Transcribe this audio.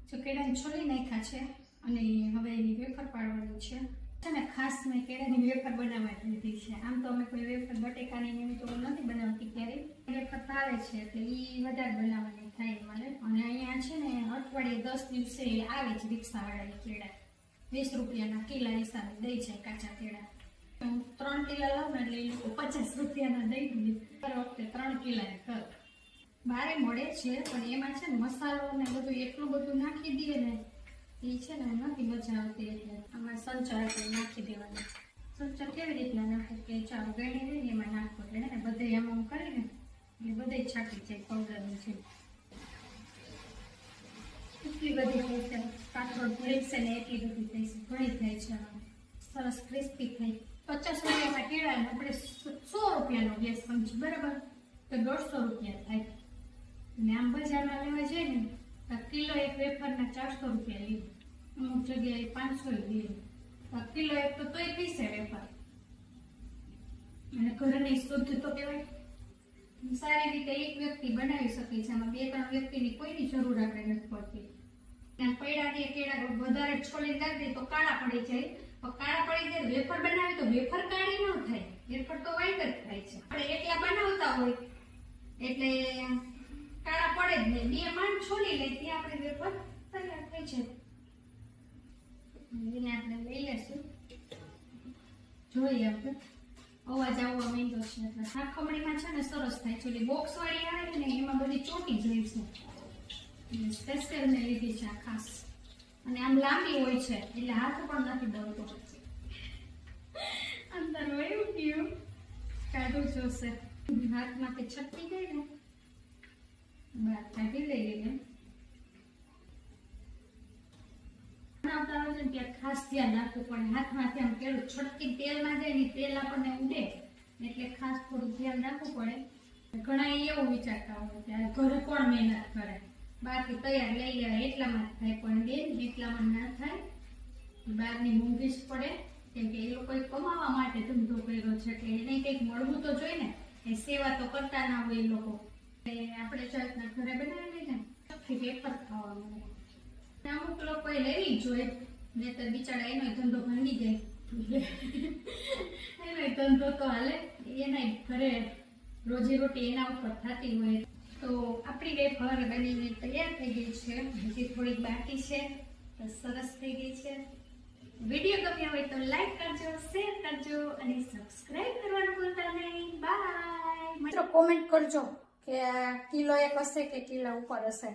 જો કેળાને છોલી નાખ્યા છે અને હવે એની વેફર પાડવાની છે ને ખાસ મેં કેળાની વેફર બનાવવા લીધી છે. આમ તો અમે કોઈ વેફર બટેકાની એવી તો નથી બનાવતી ક્યારેય. વેફર ભાવે છે એટલે એ વધારે બનાવવાની થાય મને. અને અહીંયા છે ને અઠવાડિયે 10 દિવસે આવે છે રિક્ષાવાળાની કેળા 20 રૂપિયાના કિલા હિસાબે દઈ જાય કાચા કેળા. 3 કિલા લાવ ને એટલે એ લોકો 50 રૂપિયાના દઈ દે. દર વખતે 3 કિલા કર. બારે મળે છે પણ એમાં છે ને મસાલો ને બધું એટલું બધું નાખી દઈએ ને એ છે ને નથી મજા આવતી. એટલે આમાં સંચર આપણે નાખી દેવાનું. સંચર કેવી રીતના નાખે કે ચાલો ગણી લઈને એમાં નાખો એટલે ને બધે આમ કરીને એટલે બધે છાંટી જાય પાવડરની છે. એટલી બધી થઈ છે કાઠોળ ભૂલશે ને એટલી બધી થઈ છે ઘણી થાય છે. સરસ ક્રિસ્પી થઈ. 50 રૂપિયામાં કેળા આપણે 100 રૂપિયાનો ગેસ સમજી બરાબર તો 150 રૂપિયા થાય. અને આમ બજારમાં લેવા જાય ને તો કિલો એક વેફરના 400 રૂપિયા લે. અમુક જગ્યાએ 500 લે. તો કિલો એક તો તોય પીસે વેફર. અને ઘરની શુદ્ધ તો કહેવાય. સારી રીતે એક વ્યક્તિ બનાવી શકે છે. આમાં 2-3 વ્યક્તિની કોઈની જરૂર આપણે નથી પડતી. પૈડાની કેળા વધારે છોલી નાખી તો કાળા પડી જાય. કાળા પડી જાય વેફર બનાવી તો વેફર કાળી ન થાય. વેફર તો વ્હાઈટ જ થાય છે. આપણે એકલા બનાવતા હોય એટલે કાળા પડે જ નહીં. 2 માંડ છોલી લે ત્યાં આપણે વેફર તૈયાર થઈ જાય. એને આપણે લઈ લેશું. જોઈએ આપણે અવાજ આવવા માંડ્યો છે એટલે શાકખમણીમાં છે ને સરસ થાય છે. બોક્સ વાળી આવે ને એમાં બધી ચોટી જાય છે. સ્પેશિયલ મેં લીધી છે આ ખાસ. અને આમ લાંબી હોય છે એટલે હાથ પણ નથી બળતો. અંદર વયું ગયું કાઢું જોશે. હાથમાંથી છટકી ગઈ ને બહાર કાઢી લઈએ. બનાવતા હોય ને ત્યાં ખાસ ધ્યાન રાખવું પડે. હાથમાંથી આમ પેલું છટકી તેલમાં જાય ને તેલ આપણને ઉડે એટલે ખાસ થોડું ધ્યાન રાખવું પડે. ઘણા એવું વિચારતા હોય કે ઘરે કોણ મહેનત કરે બાકી તૈયાર લઈ લેવાય એટલામાં જ થાય. પણ બેન એટલામાં ના થાય. બહારની મોંઘી જ પડે કેમ કે એ લોકોએ કમાવા માટે ધંધો કર્યો છે એટલે એને કંઈક મળવું તો જોઈએ ને. એ સેવા તો કરતા ના હોય એ લોકો. આપણે જાતના ઘરે બનાવી લઈએ ને વેફર ખાવા મળે. અમુક લોકો એ લેવી જ જોઈએ ને તો બિચારા એનો ધંધો ભાંગી જાય. એનો ધંધો તો હાલે એના ઘરે રોજીરોટી એના ઉપર થતી હોય. તો આપણી વેફર બનીને તૈયાર થઈ ગઈ છે. હજી થોડીક બાકી છે તો સરસ થઈ ગઈ છે. વિડીયો ગમ્યો હોય તો લાઈક કરજો, શેર કરજો અને સબસ્ક્રાઇબ કરવાનું ભૂલતા નહીં. બાય. મિત્રો કોમેન્ટ કરજો કે કિલો એક હશે કે કિલો ઉપર હશે.